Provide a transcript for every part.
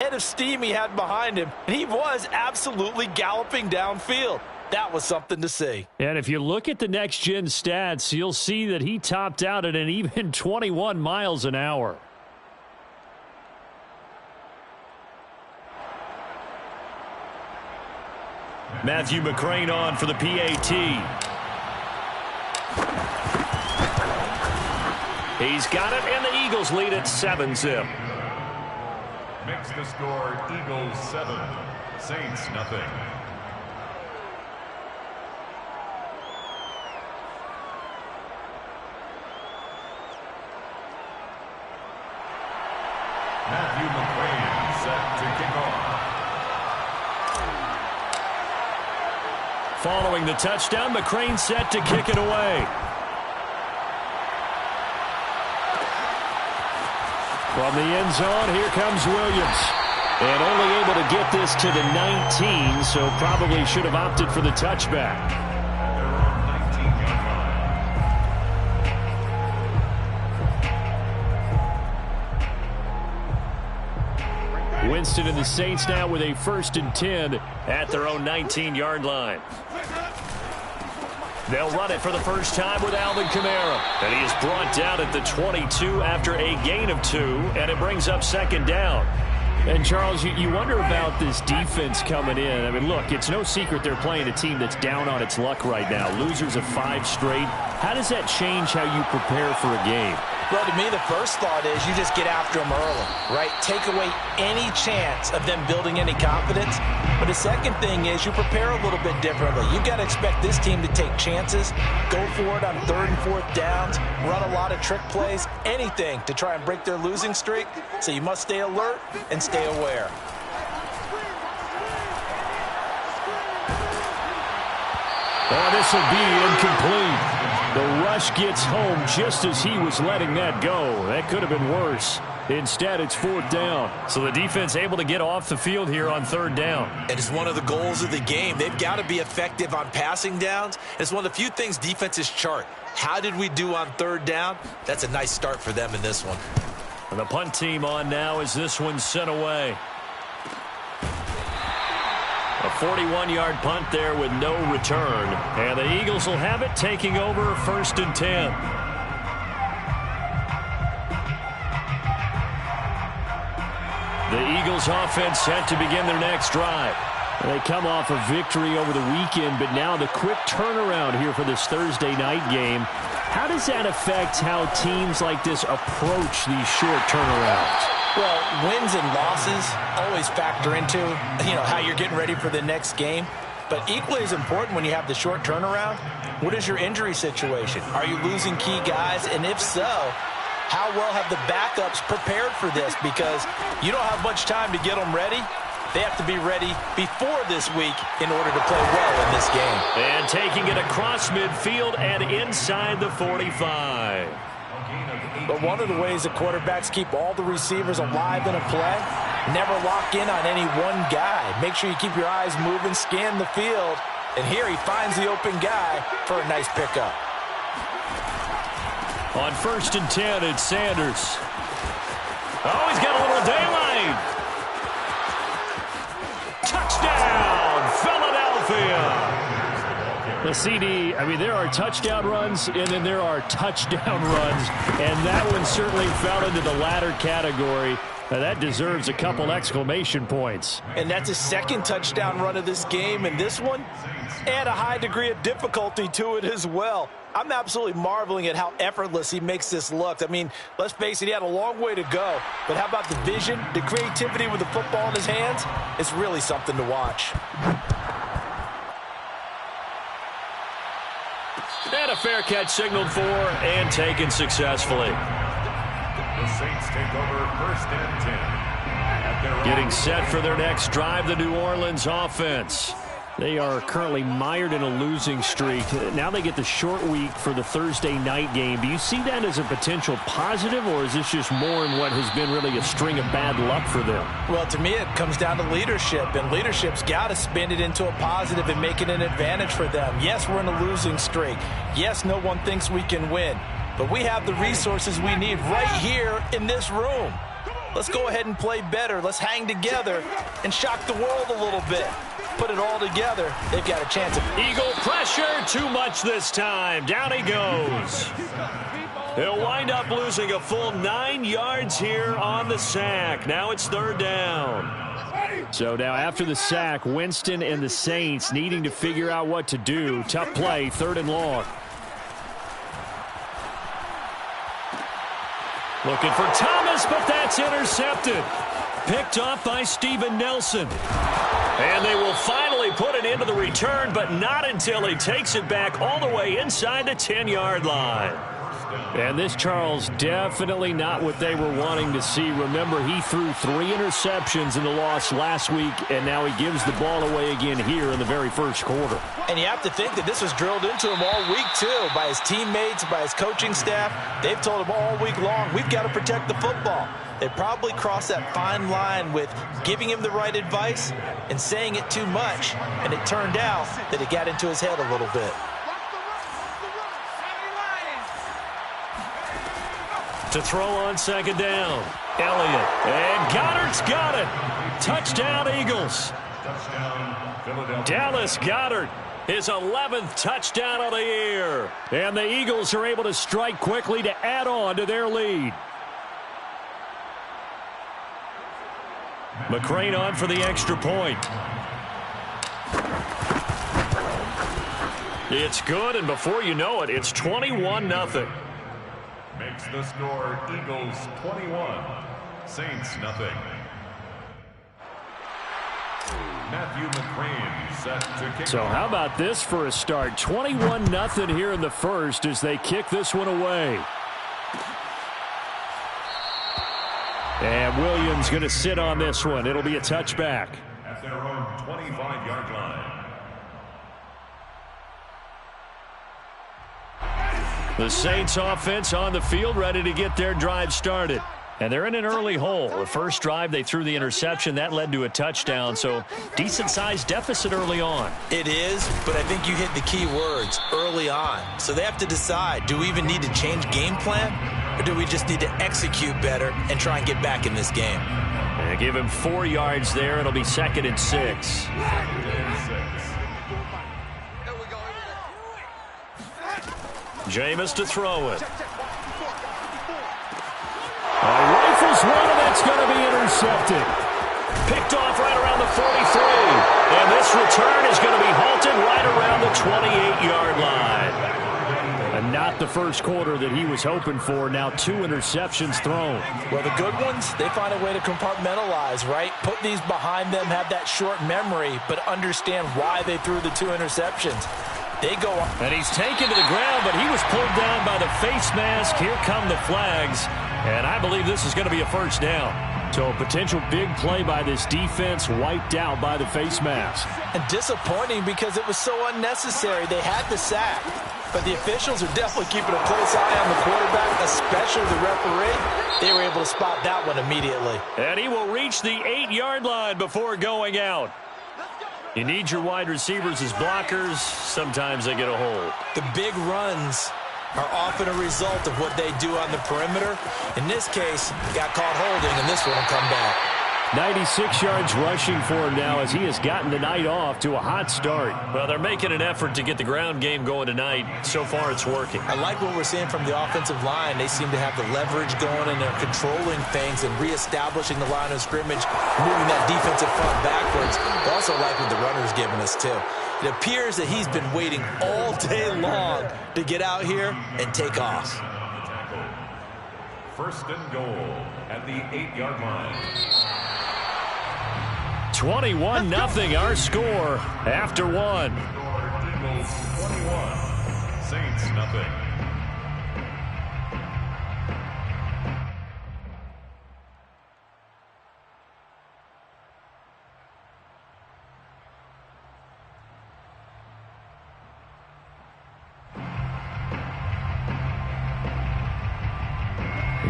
Head of steam he had behind him, and he was absolutely galloping downfield. That was something to see. And if you look at the next-gen stats, you'll see that he topped out at an even 21 miles an hour. Matthew McCrane on for the PAT. He's got it, and the Eagles lead at 7-zip. Makes the score Eagles 7, Saints nothing. Matthew McCrane set to kick off. Following the touchdown, McCrane set to kick it away. From the end zone, here comes Williams. And only able to get this to the 19, so probably should have opted for the touchback. Winston and the Saints now with a 1st and 10 at their own 19-yard line. They'll run it for the first time with Alvin Kamara. And he is brought down at the 22 after a gain of 2, and it brings up 2nd down. And, Charles, you wonder about this defense coming in. I mean, look, it's no secret they're playing a team that's down on its luck right now. Losers of 5 straight. How does that change how you prepare for a game? Well, to me, the first thought is you just get after them early, right? Take away any chance of them building any confidence. But the second thing is you prepare a little bit differently. You've got to expect this team to take chances, go for it on 3rd and 4th downs, run a lot of trick plays, anything to try and break their losing streak. So you must stay alert and stay aware. Oh, this will be incomplete. The rush gets home just as he was letting that go. That could have been worse. Instead, it's 4th down. So the defense able to get off the field here on 3rd down. It is one of the goals of the game. They've got to be effective on passing downs. It's one of the few things defenses chart. How did we do on 3rd down? That's a nice start for them in this one. And the punt team on now as this one's sent away. A 41-yard punt there with no return. And the Eagles will have it, taking over 1st and 10. The Eagles offense set to begin their next drive. They come off a victory over the weekend, but now the quick turnaround here for this Thursday night game. How does that affect how teams like this approach these short turnarounds? Well, wins and losses always factor into, how you're getting ready for the next game. But equally as important when you have the short turnaround, what is your injury situation? Are you losing key guys? And if so, how well have the backups prepared for this? Because you don't have much time to get them ready. They have to be ready before this week in order to play well in this game. And taking it across midfield and inside the 45. But one of the ways that quarterbacks keep all the receivers alive in a play, never lock in on any one guy. Make sure you keep your eyes moving, scan the field. And here he finds the open guy for a nice pickup. On 1st and 10, it's Sanders. Oh, he's got a little daylight. Touchdown, Philadelphia. The CD, there are touchdown runs, and then there are touchdown runs, and that one certainly fell into the latter category. Now, that deserves a couple exclamation points. And that's his 2nd touchdown run of this game, and this one, and a high degree of difficulty to it as well. I'm absolutely marveling at how effortless he makes this look. Let's face it, he had a long way to go, but how about the vision, the creativity with the football in his hands? It's really something to watch. And a fair catch signaled for and taken successfully. The Saints take over 1st and 10. Getting set for their next drive, the New Orleans offense. They are currently mired in a losing streak. Now they get the short week for the Thursday night game. Do you see that as a potential positive, or is this just more in what has been really a string of bad luck for them? Well, to me, it comes down to leadership, and leadership's got to spin it into a positive and make it an advantage for them. Yes, we're in a losing streak. Yes, no one thinks we can win, but we have the resources we need right here in this room. let's go ahead and play better. Let's hang together and shock the world a little bit. Put it all together, they've got a chance. Eagle pressure, too much this time. Down he goes. He'll wind up losing a full 9 yards here on the sack. Now it's 3rd down. So now after the sack, Winston and the Saints needing to figure out what to do. Tough play, 3rd and long. Looking for Thomas, but that's intercepted. Picked off by Steven Nelson. And they will finally put it into the return, but not until he takes it back all the way inside the 10-yard line. And this, Charles, definitely not what they were wanting to see. Remember, he threw 3 interceptions in the loss last week, and now he gives the ball away again here in the very first quarter. And you have to think that this was drilled into him all week, too, by his teammates, by his coaching staff. They've told him all week long, we've got to protect the football. They probably crossed that fine line with giving him the right advice and saying it too much, and it turned out that it got into his head a little bit. To throw on 2nd down. Elliott. And Goddard's got it. Touchdown, Eagles. Dallas Goedert, his 11th touchdown of the year. And the Eagles are able to strike quickly to add on to their lead. McCrane on for the extra point. It's good, and before you know it, it's 21-0. Makes the score Eagles 21, Saints nothing. Matthew McCrane set to kick. So how about this for a start? 21-0 here in the first as they kick this one away. And Williams going to sit on this one. It'll be a touchback. At their own 25-yard line. The Saints offense on the field, ready to get their drive started. And they're in an early hole. The first drive, they threw the interception. That led to a touchdown, so decent-sized deficit early on. It is, but I think you hit the key words, early on. So they have to decide, do we even need to change game plan, or do we just need to execute better and try and get back in this game? And give him 4 yards there. It'll be 2nd and 6. Jameis to throw it. Rifles one, and that's going to be intercepted. Picked off right around the 43. And this return is going to be halted right around the 28-yard line. And not the first quarter that he was hoping for. Now 2 interceptions thrown. Well, the good ones, they find a way to compartmentalize, right? Put these behind them, have that short memory, but understand why they threw the 2 interceptions. They go up. And he's taken to the ground, but he was pulled down by the face mask. Here come the flags. And I believe this is going to be a first down. So a potential big play by this defense wiped out by the face mask. And disappointing because it was so unnecessary. They had the sack. But the officials are definitely keeping a close eye on the quarterback, especially the referee. They were able to spot that one immediately. And he will reach the 8-yard line before going out. You need your wide receivers as blockers. Sometimes they get a hold. The big runs are often a result of what they do on the perimeter. In this case, got caught holding, and this one will come back. 96 yards rushing for him now as he has gotten the night off to a hot start. Well, they're making an effort to get the ground game going tonight. So far, it's working. I like what we're seeing from the offensive line. They seem to have the leverage going, and they're controlling things and reestablishing the line of scrimmage, moving that defensive front backwards. I also like what the runner's giving us, too. It appears that he's been waiting all day long to get out here and take off. First and goal at the 8-yard line. 21-0 our score after 1. Eagles 21, Saints nothing.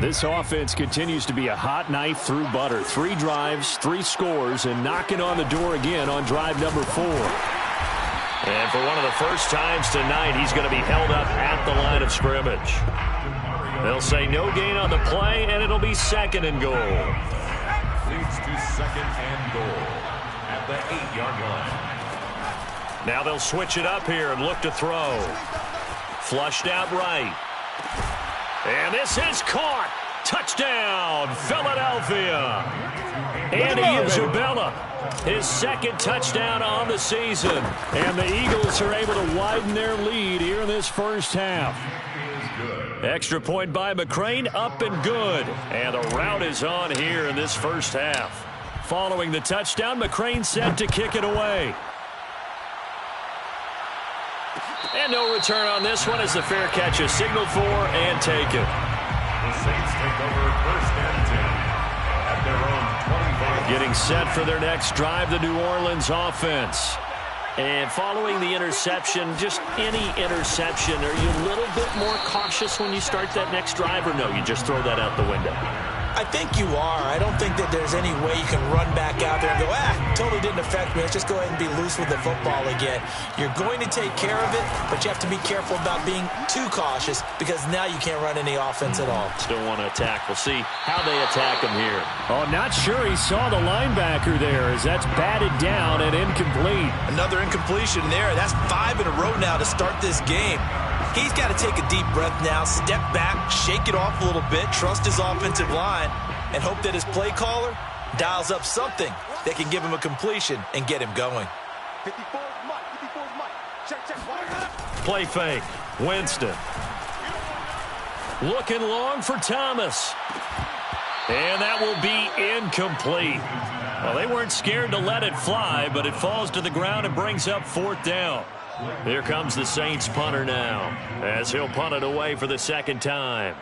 This offense continues to be a hot knife through butter. 3 drives, 3 scores, and knocking on the door again on drive number 4. And for one of the first times tonight, he's going to be held up at the line of scrimmage. They'll say no gain on the play, and it'll be 2nd and goal. Leads to 2nd and goal at the 8-yard line. Now they'll switch it up here and look to throw. Flushed out right. And this is caught. Touchdown, Philadelphia. Andy Isabella, his 2nd touchdown on the season. And the Eagles are able to widen their lead here in this first half. Extra point by McCrane, up and good. And the route is on here in this first half. Following the touchdown, McCrane set to kick it away. And no return on this one as the fair catch is signaled for and taken. The Saints take over 1st and 10 at their own 25. Getting set for their next drive, the New Orleans offense. And following the interception, just any interception, are you a little bit more cautious when you start that next drive, or no, you just throw that out the window? I think you are. I don't think that there's any way you can run back out there and go, totally didn't affect me. Let's just go ahead and be loose with the football again. You're going to take care of it, but you have to be careful about being too cautious because now you can't run any offense at all. Still want to attack. We'll see how they attack him here. Oh, not sure he saw the linebacker there as that's batted down and incomplete. Another incompletion there. That's 5 in a row now to start this game. He's got to take a deep breath now, step back, shake it off a little bit, trust his offensive line, and hope that his play caller dials up something that can give him a completion and get him going. Play fake. Winston. Looking long for Thomas. And that will be incomplete. Well, they weren't scared to let it fly, but it falls to the ground and brings up 4th down. Here comes the Saints punter now, as he'll punt it away for the 2nd time.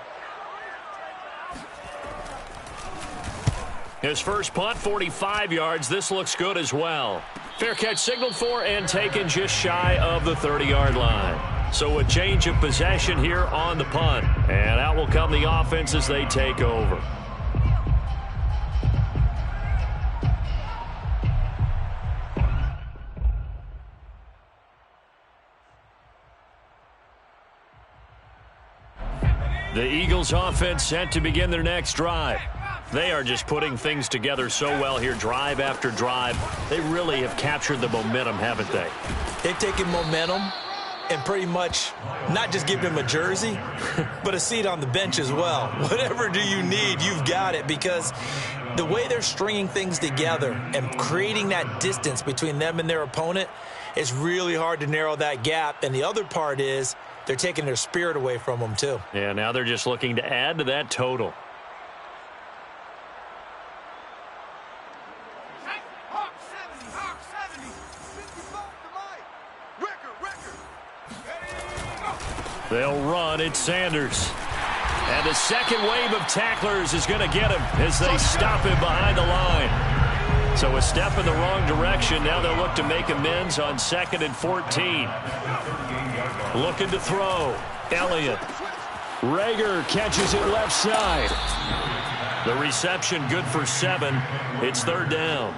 His first punt, 45 yards. This looks good as well. Fair catch signaled for and taken just shy of the 30-yard line. So a change of possession here on the punt. And out will come the offense as they take over. The Eagles offense set to begin their next drive. They are just putting things together so well here, drive after drive. They really have captured the momentum, haven't they? They've taken momentum and pretty much not just given him a jersey, but a seat on the bench as well. Whatever do you need, you've got it, because the way they're stringing things together and creating that distance between them and their opponent is really hard to narrow that gap. And the other part is they're taking their spirit away from them, too. Yeah, now they're just looking to add to that total. They'll run. It's Sanders. And the second wave of tacklers is going to get him as they stop him behind the line. So a step in the wrong direction. Now they'll look to make amends on 2nd and 14. Looking to throw. Elliott. Rager catches it left side. The reception good for 7. It's 3rd down.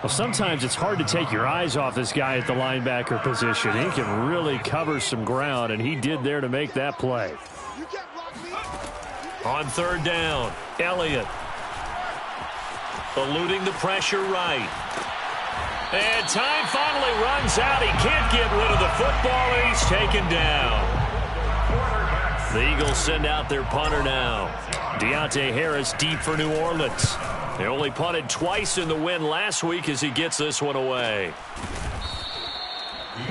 Well, sometimes it's hard to take your eyes off this guy at the linebacker position. He can really cover some ground, and he did there to make that play. On 3rd down, Elliott. Eluding the pressure right. And time finally runs out. He can't get rid of the football, and he's taken down. The Eagles send out their punter now. Deontay Harris deep for New Orleans. They only punted twice in the win last week as he gets this one away.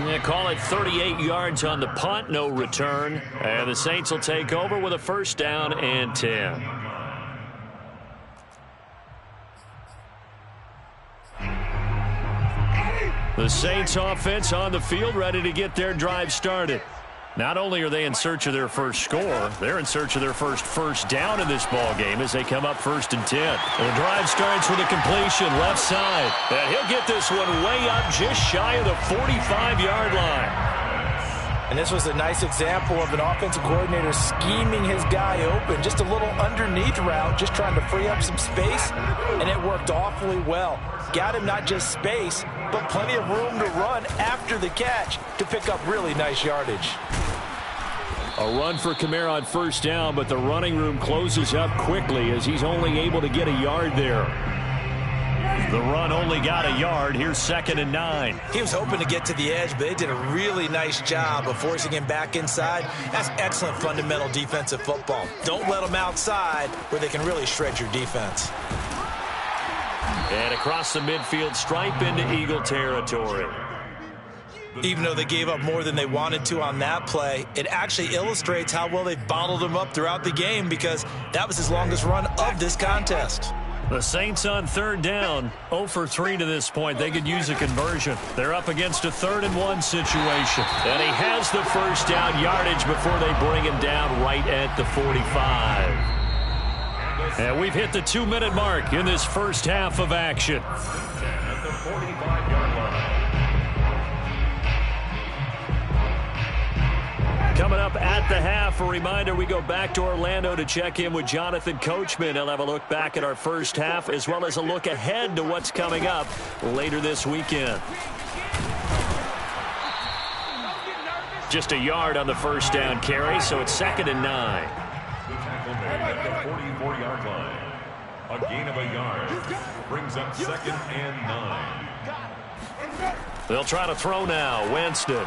They call it 38 yards on the punt, no return. And the Saints will take over with a 1st down and 10. The Saints offense on the field ready to get their drive started. Not only are they in search of their first score, they're in search of their first down in this ball game as they come up 1st and 10. The drive starts with a completion left side. And he'll get this one way up just shy of the 45-yard line. And this was a nice example of an offensive coordinator scheming his guy open. Just a little underneath route, just trying to free up some space, and it worked awfully well. Got him not just space, but plenty of room to run after the catch to pick up really nice yardage. A run for Kamara on first down, but the running room closes up quickly as he's only able to get a yard there. The run only got a yard. Here's 2nd and 9. He was hoping to get to the edge, but they did a really nice job of forcing him back inside. That's excellent fundamental defensive football. Don't let them outside where they can really shred your defense. And across the midfield stripe into Eagle territory. Even though they gave up more than they wanted to on that play, it actually illustrates how well they've bottled him up throughout the game because that was his longest run of this contest. The Saints on 3rd down, 0 for 3 to this point. They could use a conversion. They're up against a 3rd and 1 situation. And he has the first down yardage before they bring him down right at the 45. And we've hit the 2-minute mark in this first half of action. At the 45-yard line. Coming up at the half, a reminder, we go back to Orlando to check in with Jonathan Coachman. He'll have a look back at our first half as well as a look ahead to what's coming up later this weekend. Just a yard on the first down carry, so it's 2nd and 9. The tackle made at the 44-yard line. A gain of a yard brings up 2nd and 9. They'll try to throw now. Winston.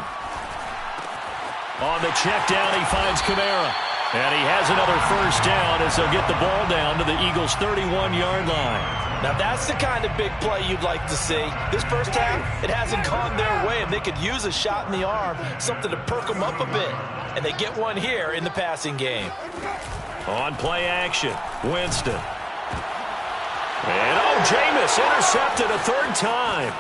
On the check down, he finds Kamara. And he has another first down as they'll get the ball down to the Eagles' 31-yard line. Now that's the kind of big play you'd like to see. This first half, it hasn't gone their way, and they could use a shot in the arm, something to perk them up a bit. And they get one here in the passing game. On play action, Winston. And Jameis intercepted a 3rd time.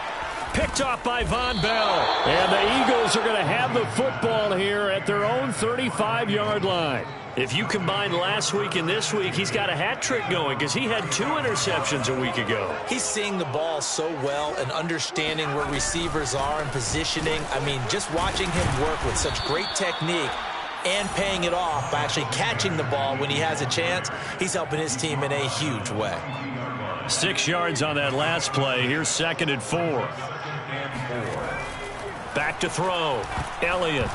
Picked off by Von Bell. And the Eagles are going to have the football here at their own 35-yard line. If you combine last week and this week, he's got a hat trick going because he had 2 interceptions a week ago. He's seeing the ball so well and understanding where receivers are and positioning. I mean, just watching him work with such great technique and paying it off by actually catching the ball when he has a chance, he's helping his team in a huge way. 6 yards on that last play. Here's 2nd and 4. Back to throw. Elliott.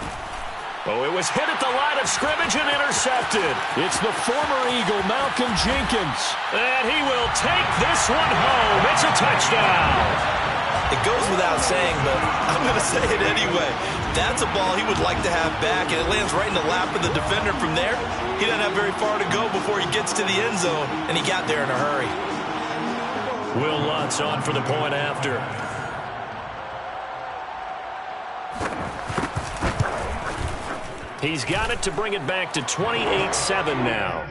Oh, it was hit at the line of scrimmage and intercepted. It's the former Eagle, Malcolm Jenkins. And he will take this one home. It's a touchdown. It goes without saying, but I'm going to say it anyway. That's a ball he would like to have back, and it lands right in the lap of the defender from there. He doesn't have very far to go before he gets to the end zone, and he got there in a hurry. Will Lutz on for the point after. He's got it to bring it back to 28-7 now.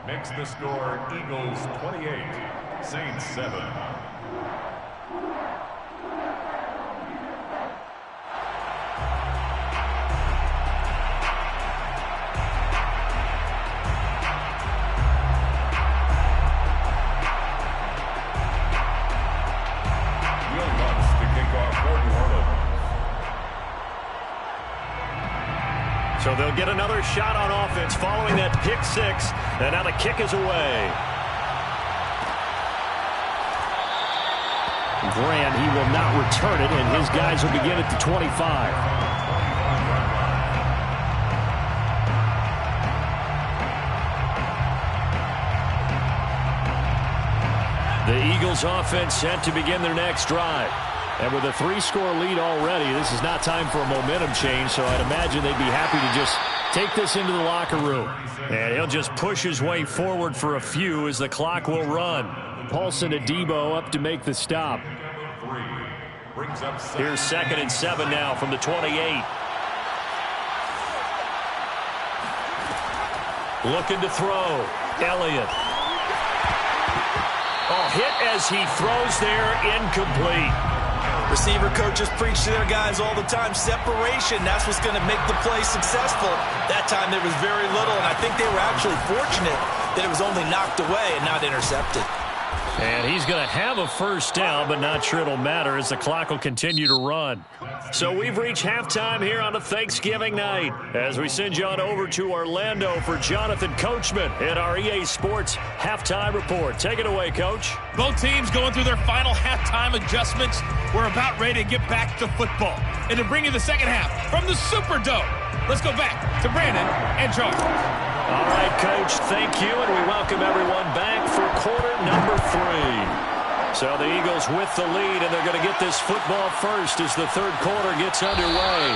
Makes the score Eagles 28, Saints 7. So they'll get another shot on offense following that pick 6. And now the kick is away. Grant, he will not return it, and his guys will begin at the 25. The Eagles offense set to begin their next drive. And with a 3-score lead already, this is not time for a momentum change, so I'd imagine they'd be happy to just take this into the locker room. And he'll just push his way forward for a few as the clock will run. Paulson Adebo up to make the stop. Here's 2nd and 7 now from the 28. Looking to throw. Elliott. Oh, hit as he throws there, incomplete. Receiver coaches preach to their guys all the time. Separation, that's what's going to make the play successful. That time there was very little, and I think they were actually fortunate that it was only knocked away and not intercepted. And he's going to have a first down, but not sure it'll matter as the clock will continue to run. So we've reached halftime here on a Thanksgiving night as we send you on over to Orlando for Jonathan Coachman in our EA Sports Halftime Report. Take it away, Coach. Both teams going through their final halftime adjustments. We're about ready to get back to football. And to bring you the second half from the Superdome, let's go back to Brandon and Charles. All right, Coach, thank you, and we welcome everyone back for quarter number 3. So the Eagles with the lead, and they're going to get this football first as the third quarter gets underway.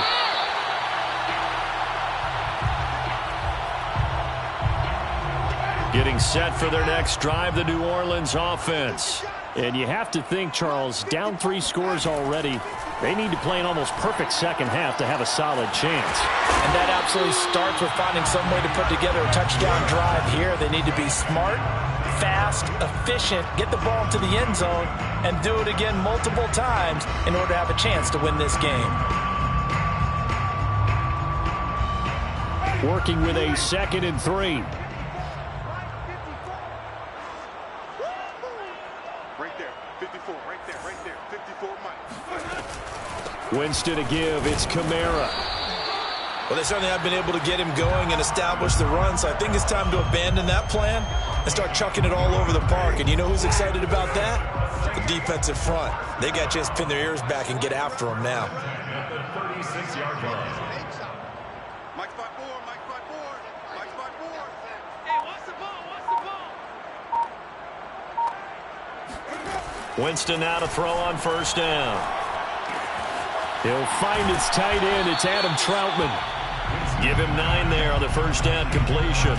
Getting set for their next drive, the New Orleans offense. And you have to think, Charles, down 3 scores already. They need to play an almost perfect second half to have a solid chance. And that absolutely starts with finding some way to put together a touchdown drive here. They need to be smart, fast, efficient, get the ball to the end zone, and do it again multiple times in order to have a chance to win this game. Working with a 2nd and 3. Winston to give. It's Kamara. Well, they certainly have been able to get him going and establish the run, so I think it's time to abandon that plan and start chucking it all over the park. And you know who's excited about that? The defensive front. They got a chance to pin their ears back and get after him now. At the 36-yard line. Mike spot board, Mike spot board, Mike spot board. Hey, what's the ball? What's the ball? Winston now to throw on first down. He'll find his tight end. It's Adam Troutman. Give him 9 there on the first down completion.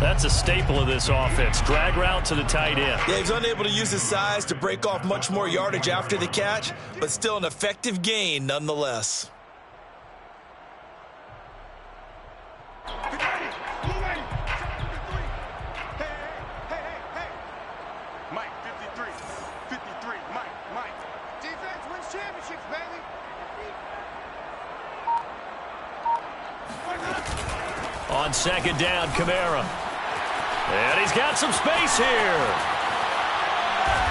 That's a staple of this offense. Drag route to the tight end. Yeah, he's unable to use his size to break off much more yardage after the catch, but still an effective gain nonetheless. Mike, 53, Mike. Defense wins championships, baby. On second down, Kamara. And he's got some space here.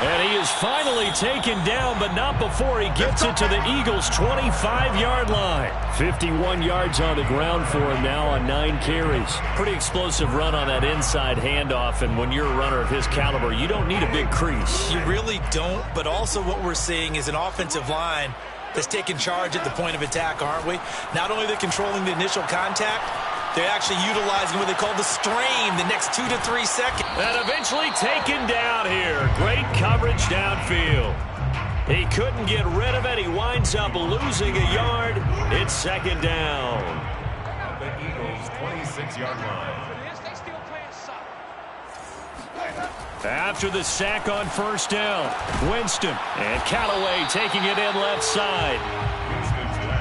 And he is finally taken down, but not before he gets it to the Eagles' 25-yard line. 51 yards on the ground for him now on 9 carries. Pretty explosive run on that inside handoff, and when you're a runner of his caliber, you don't need a big crease. You really don't, but also what we're seeing is an offensive line that's taking charge at the point of attack, aren't we? Not only are they controlling the initial contact, they're actually utilizing what they call the strain the next 2 to 3 seconds. And eventually taken down here. Great coverage downfield. He couldn't get rid of it. He winds up losing a yard. It's second down. At the Eagles' 26-yard line. After the sack on first down, Winston and Callaway taking it in left side.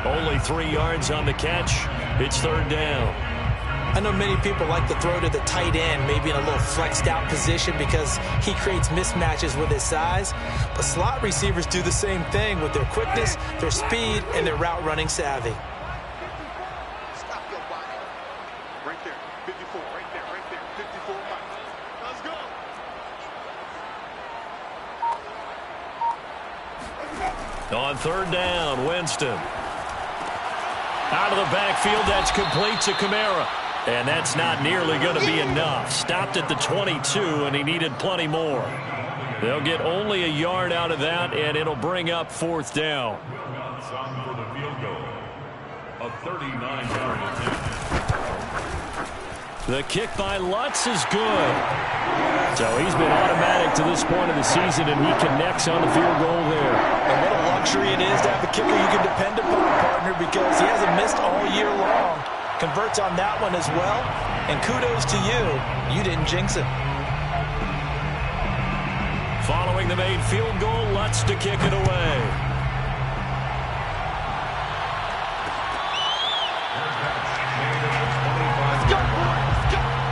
Only 3 yards on the catch. It's third down. I know many people like to throw to the tight end, maybe in a little flexed out position because he creates mismatches with his size. But slot receivers do the same thing with their quickness, their speed, and their route running savvy. Stop your body. Right there, 54, right there, 54, Mike. Let's go. On third down, Winston. Out of the backfield, that's complete to Kamara. And that's not nearly going to be enough. Stopped at the 22, and he needed plenty more. They'll get only a yard out of that, and it'll bring up fourth down. Song for the field goal. A 39-yard attempt. The kick by Lutz is good. So he's been automatic to this point of the season, and he connects on the field goal there. And what a luxury it is to have a kicker you can depend upon, partner, because he hasn't missed all year long. Converts on that one as well, and kudos to you. You didn't jinx it. Following the made field goal, Lutz to kick it away.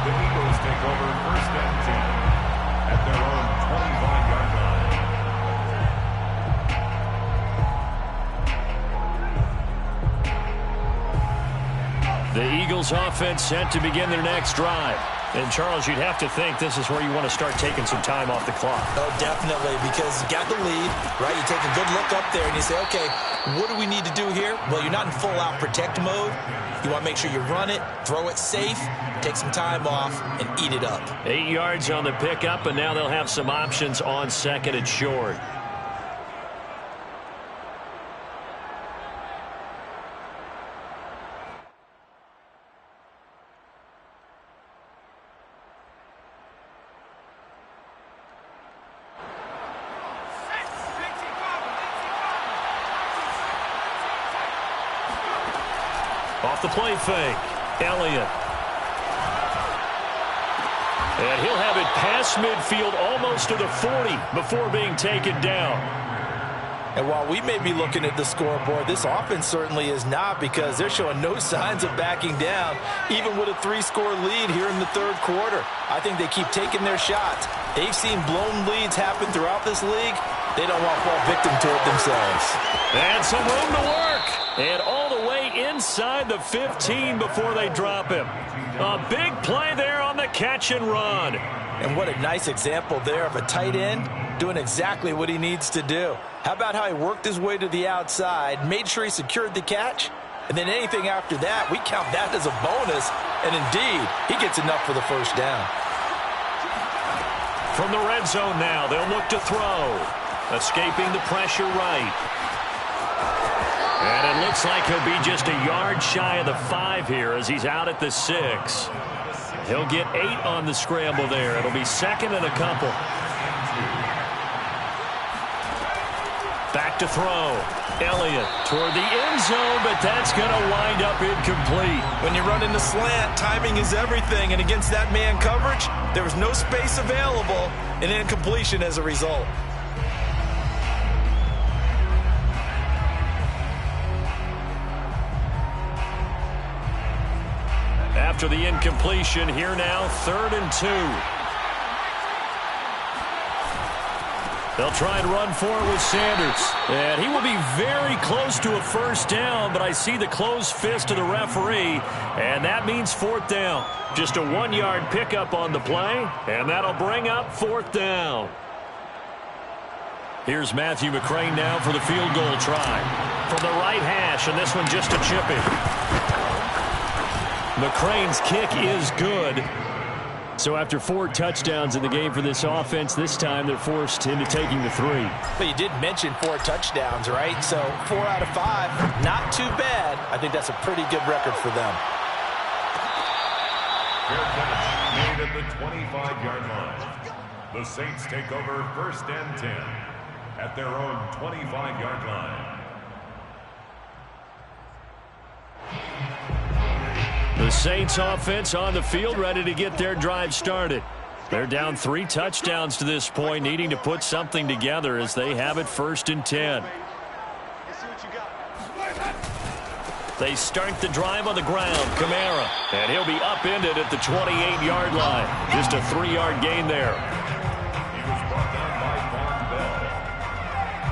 The Eagles take over first and 10 at their own 25-yard line. The Eagles offense set to begin their next drive. And, Charles, you'd have to think this is where you want to start taking some time off the clock. Oh, definitely, because you got the lead, right? You take a good look up there and you say, okay, what do we need to do here? Well, you're not in full-out protect mode. You want to make sure you run it, throw it safe, take some time off, and eat it up. 8 yards on the pickup, and now they'll have some options on second and short. Off the play fake, Elliott. And he'll have it past midfield almost to the 40 before being taken down. And while we may be looking at the scoreboard, this offense certainly is not, because they're showing no signs of backing down, even with a 3-score lead here in the third quarter. I think they keep taking their shots. They've seen blown leads happen throughout this league. They don't want to fall victim to it themselves. And some room to work. And all the way inside the 15 before they drop him. A big play there on the catch and run. And what a nice example there of a tight end doing exactly what he needs to do. How about how he worked his way to the outside, made sure he secured the catch, and then anything after that, we count that as a bonus. And indeed, he gets enough for the first down. From the red zone now, they'll look to throw. Escaping the pressure right. And it looks like he'll be just a yard shy of the 5 here as he's out at the 6. He'll get 8 on the scramble there. It'll be second and a couple. Back to throw. Elliott toward the end zone, but that's going to wind up incomplete. When you run in the slant, timing is everything. And against that man coverage, there was no space available, and incompletion as a result. After the incompletion, here now, 3rd and 2. They'll try and run for it with Sanders. And he will be very close to a first down, but I see the closed fist of the referee, and that means 4th down. Just a 1-yard pickup on the play, and that'll bring up 4th down. Here's Matthew McCrane now for the field goal try. From the right hash, and this one just a chipping. McCrane's kick is good. So after 4 touchdowns in the game for this offense, this time they're forced into taking the 3. But you did mention 4 touchdowns, right? So 4 out of 5, not too bad. I think that's a pretty good record for them. Fair catch made at the 25-yard line. The Saints take over 1st and 10 at their own 25-yard line. The Saints offense on the field, ready to get their drive started. They're down 3 touchdowns to this point, needing to put something together as they have it 1st and 10. They start the drive on the ground. Kamara, and he'll be upended at the 28-yard line. Just a 3-yard gain there. He was brought down by Von Bell.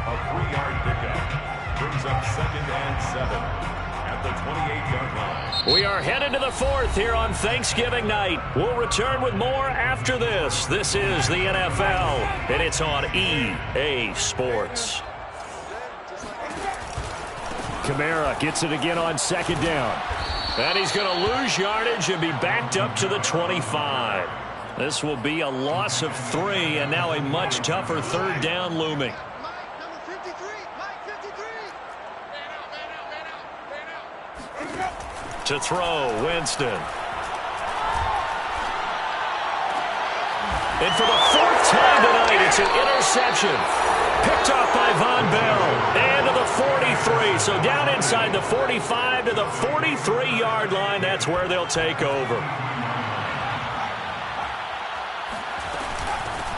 A 3-yard pickup brings up 2nd and 7. At the 28-yard line. We are headed to the 4th here on Thanksgiving night. We'll return with more after this. This is the NFL, and it's on EA Sports. Kamara gets it again on 2nd down. And he's going to lose yardage and be backed up to the 25. This will be a loss of 3, and now a much tougher 3rd down looming. To throw, Winston. And for the 4th time tonight, it's an interception. Picked off by Von Bell. And to the 43. So down inside the 45 to the 43-yard line. That's where they'll take over.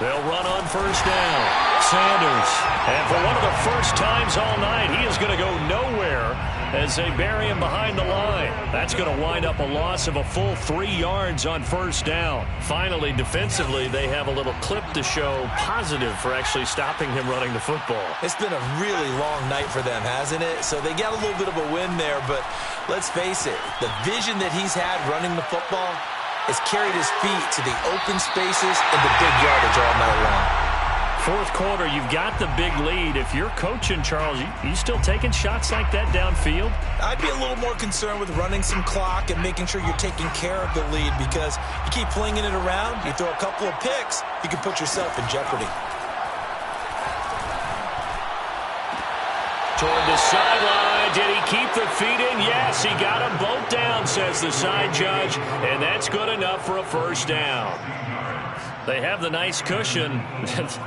They'll run on 1st down. Sanders. And for one of the first times all night, he is going to go nowhere as they bury him behind the line. That's going to wind up a loss of a full 3 yards on 1st down. Finally, defensively, they have a little clip to show positive for actually stopping him running the football. It's been a really long night for them, hasn't it? So they got a little bit of a win there, but let's face it, the vision that he's had running the football, has carried his feet to the open spaces and the big yardage all night long. Fourth quarter, you've got the big lead. If you're coaching, Charles, you still taking shots like that downfield? I'd be a little more concerned with running some clock and making sure you're taking care of the lead, because you keep flinging it around, you throw a couple of picks, you can put yourself in jeopardy. Toward the sideline. Did he keep the feet in? Yes, he got them both down, says the side judge, and that's good enough for a first down. They have the nice cushion.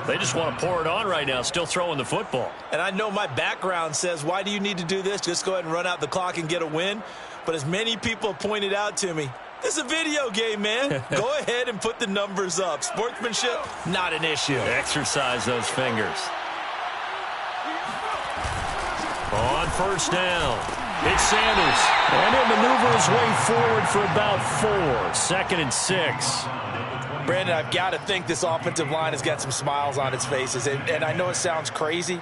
They just want to pour it on right now, still throwing the football. And I know my background says, why do you need to do this? Just go ahead and run out the clock and get a win. But as many people have pointed out to me, this is a video game, man. Go ahead and put the numbers up. Sportsmanship, not an issue. Exercise those fingers. On first down, it's Sanders. And he'll maneuver his way forward for about 4. 2nd and 6. Brandon, I've got to think this offensive line has got some smiles on its faces. And I know it sounds crazy,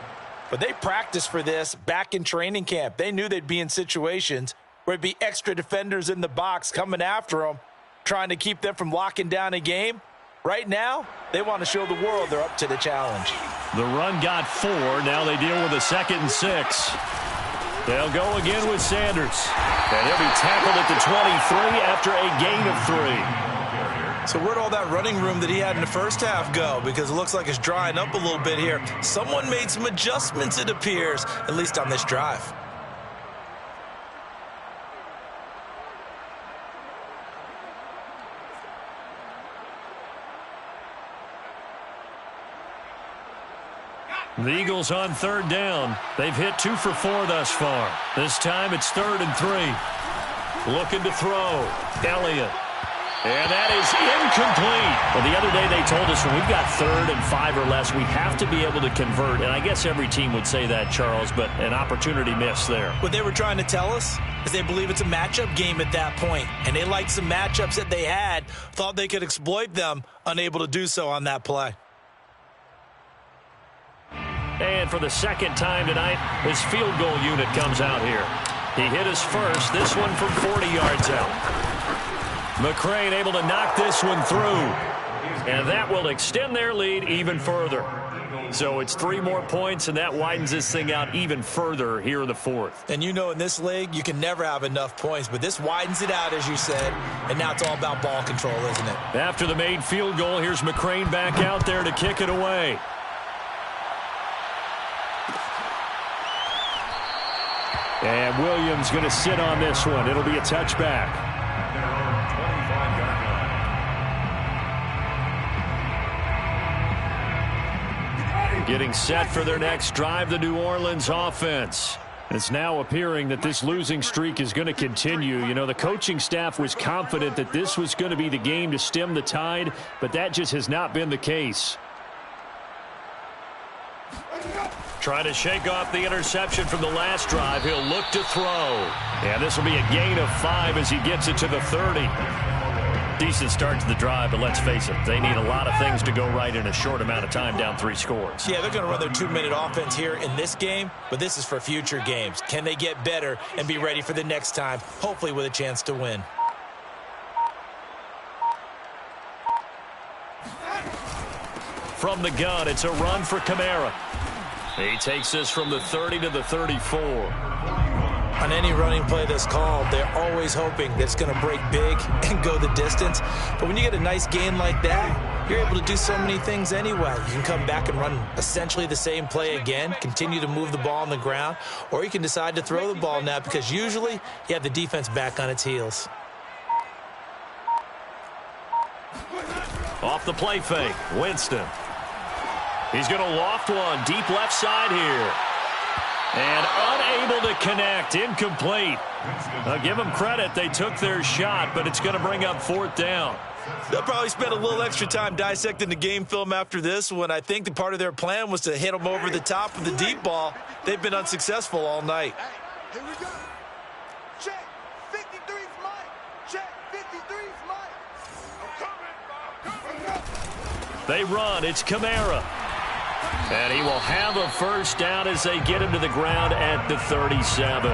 but they practiced for this back in training camp. They knew they'd be in situations where it'd be extra defenders in the box coming after them, trying to keep them from locking down a game. Right now, they want to show the world they're up to the challenge. The run got 4. Now they deal with a 2nd and 6. They'll go again with Sanders. And he'll be tackled at the 23 after a gain of 3. So where'd all that running room that he had in the first half go? Because it looks like it's drying up a little bit here. Someone made some adjustments, it appears, at least on this drive. The Eagles on 3rd down. They've hit 2 for 4 thus far. This time it's 3rd and 3. Looking to throw. Elliott. And that is incomplete. Well, the other day they told us when we've got 3rd and 5 or less, we have to be able to convert. And I guess every team would say that, Charles, but an opportunity missed there. What they were trying to tell us is they believe it's a matchup game at that point. And they liked some matchups that they had, thought they could exploit them, unable to do so on that play. And for the second time tonight, his field goal unit comes out here. He hit his first, this one from 40 yards out. McCrane able to knock this one through. And that will extend their lead even further. So it's 3 more points, and that widens this thing out even further here in the 4th. And you know in this league, you can never have enough points, but this widens it out, as you said, and now it's all about ball control, isn't it? After the made field goal, here's McCrane back out there to kick it away. And Williams going to sit on this one. It'll be a touchback. Getting set for their next drive, the New Orleans offense. It's now appearing that this losing streak is going to continue. You know, the coaching staff was confident that this was going to be the game to stem the tide, but that just has not been the case. Trying to shake off the interception from the last drive. He'll look to throw. And this will be a gain of 5 as he gets it to the 30. Decent start to the drive, but let's face it, they need a lot of things to go right in a short amount of time, down 3 scores. Yeah, they're going to run their 2-minute offense here in this game, but this is for future games. Can they get better and be ready for the next time, hopefully with a chance to win? From the gun, it's a run for Kamara. He takes this from the 30 to the 34. On any running play that's called, they're always hoping that it's going to break big and go the distance. But when you get a nice gain like that, you're able to do so many things anyway. You can come back and run essentially the same play again, continue to move the ball on the ground, or you can decide to throw the ball now because usually you have the defense back on its heels. Off the play fake, Winston. He's going to loft one deep left side here. And unable to connect, incomplete. I'll give them credit, they took their shot, but it's going to bring up 4th down. They'll probably spend a little extra time dissecting the game film after this one. I think the part of their plan was to hit them over the top of the deep ball. They've been unsuccessful all night. Here we go. Check. 53's mine. Check. 53's mine. I'm coming. They run, it's Kamara. And he will have a first down as they get him to the ground at the 37.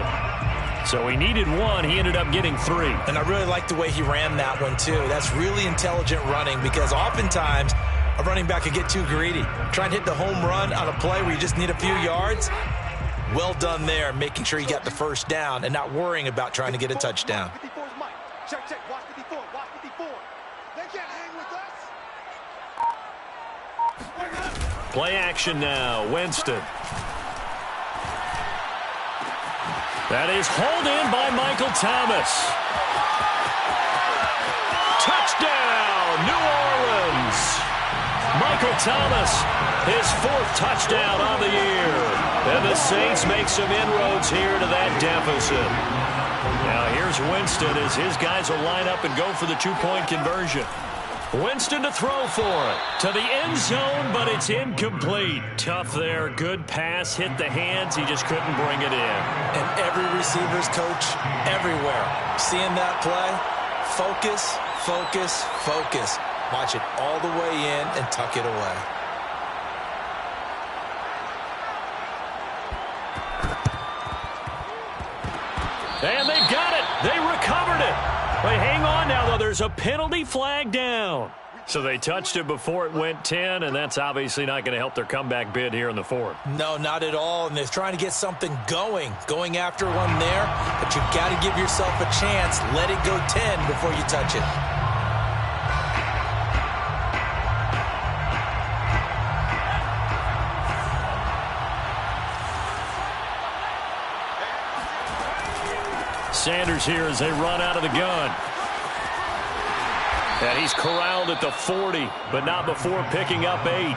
So he needed 1. He ended up getting 3. And I really like the way he ran that one, too. That's really intelligent running because oftentimes a running back could get too greedy. Try and hit the home run on a play where you just need a few yards. Well done there, making sure you got the first down and not worrying about trying to get a touchdown. Check, watch 54, watch 54. They can't hang with us. Play action now, Winston. That is hauled in by Michael Thomas. Touchdown, New Orleans. Michael Thomas, his 4th touchdown on the year. And the Saints make some inroads here to that deficit. Now here's Winston as his guys will line up and go for the 2-point conversion. Winston to throw for it. To the end zone, but it's incomplete. Tough there. Good pass. Hit the hands. He just couldn't bring it in. And every receiver's coach everywhere. Seeing that play, focus, focus, focus. Watch it all the way in and tuck it away. And they got it. They recovered it. They hang on now, though. There's a penalty flag down. So they touched it before it went 10, and that's obviously not going to help their comeback bid here in the 4th. No, not at all. And they're trying to get something going after one there. But you've got to give yourself a chance. Let it go 10 before you touch it. Sanders here as they run out of the gun. And he's corralled at the 40, but not before picking up 8.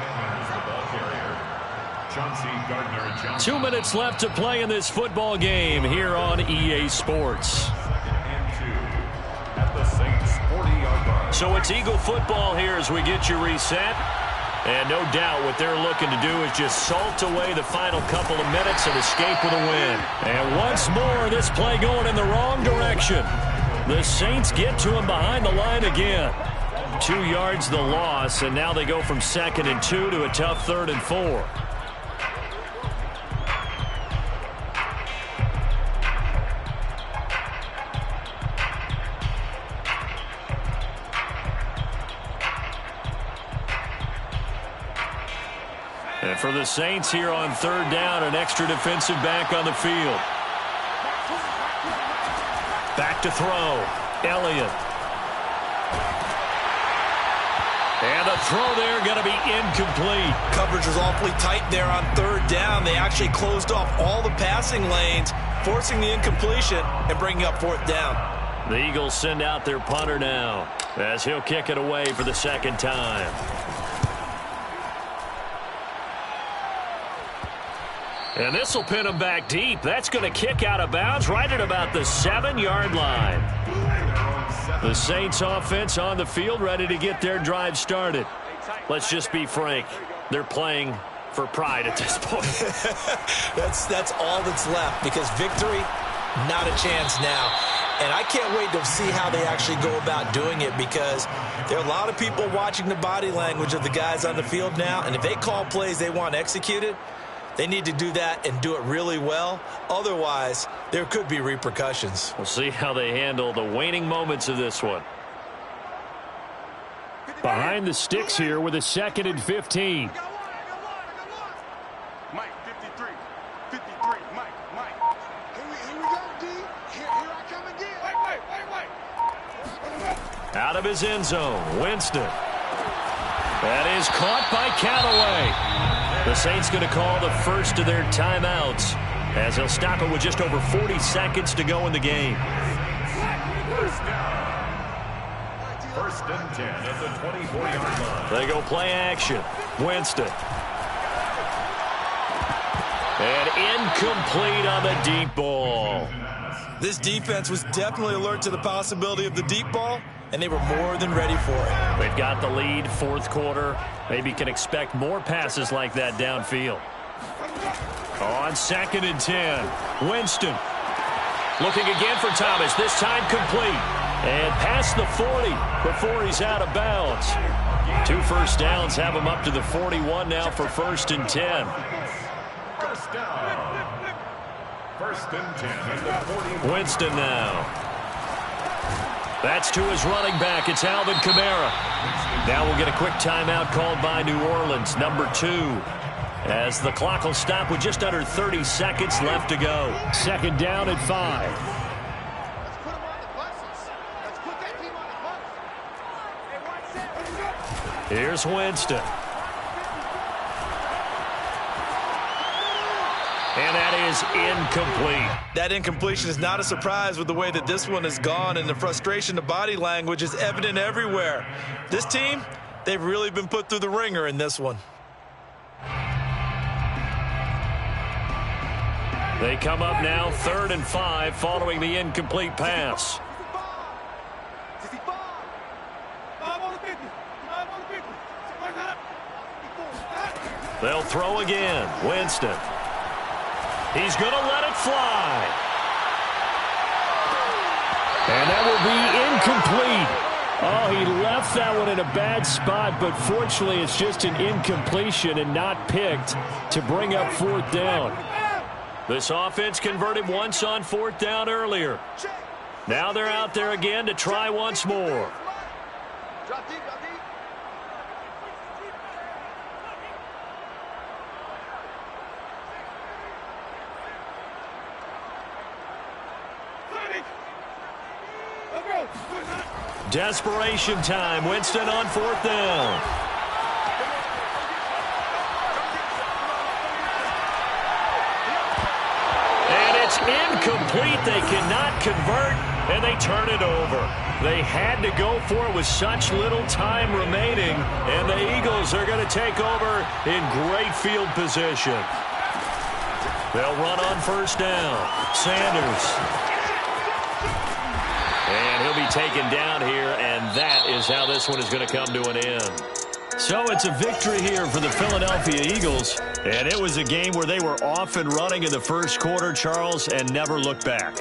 2 minutes left to play in this football game here on EA Sports. So it's Eagle football here as we get you reset. And no doubt what they're looking to do is just salt away the final couple of minutes and escape with a win. And once more, this play going in the wrong direction. The Saints get to him behind the line again. 2 yards the loss, and now they go from 2nd and 2 to a tough 3rd and 4. And for the Saints here on 3rd down, an extra defensive back on the field. Back to throw. Elliott. And the throw there going to be incomplete. Coverage was awfully tight there on 3rd down. They actually closed off all the passing lanes, forcing the incompletion and bringing up 4th down. The Eagles send out their punter now as he'll kick it away for the 2nd time. And this will pin him back deep. That's going to kick out of bounds right at about the 7-yard line. The Saints offense on the field ready to get their drive started. Let's just be frank. They're playing for pride at this point. That's all that's left because victory, not a chance now. And I can't wait to see how they actually go about doing it because there are a lot of people watching the body language of the guys on the field now. And if they call plays they want executed, they need to do that and do it really well. Otherwise, there could be repercussions. We'll see how they handle the waning moments of this one. Behind the sticks here with a 2nd and 15. Mike, 53, Mike. Here we go, D. Here I come again. Wait. Out of his end zone, Winston. That is caught by Callaway. The Saints going to call the first of their timeouts as they'll stop it with just over 40 seconds to go in the game. 1st and 10 at the 24-yard line. They go play action. Winston. And incomplete on the deep ball. This defense was definitely alert to the possibility of the deep ball, and they were more than ready for it. They've got the lead, 4th quarter. Maybe can expect more passes like that downfield. On 2nd and 10, Winston. Looking again for Thomas, this time complete. And past the 40 before he's out of bounds. 2 first downs have him up to the 41 now for 1st and 10. First and 10 at the 40. Winston now. That's to his running back. It's Alvin Kamara. Now we'll get a quick timeout called by New Orleans, number 2. As the clock will stop with just under 30 seconds left to go. Second down at 5. Let's put them on the buses. Let's put that team on the bus. Here's Winston. And that is incomplete. That incompletion is not a surprise with the way that this one has gone, and the frustration, the body language is evident everywhere. This team, they've really been put through the ringer in this one. They come up now 3rd and 5 following the incomplete pass. They'll throw again. Winston. He's going to let it fly. And that will be incomplete. Oh, he left that one in a bad spot, but fortunately it's just an incompletion and not picked to bring up 4th down. This offense converted once on 4th down earlier. Now they're out there again to try once more. Drop deep, drop deep. Desperation time. Winston on 4th down. And it's incomplete. They cannot convert, and they turn it over. They had to go for it with such little time remaining, and the Eagles are going to take over in great field position. They'll run on 1st down. Sanders. And he'll be taken down here, and that is how this one is going to come to an end. So it's a victory here for the Philadelphia Eagles, and it was a game where they were off and running in the first quarter, Charles, and never looked back.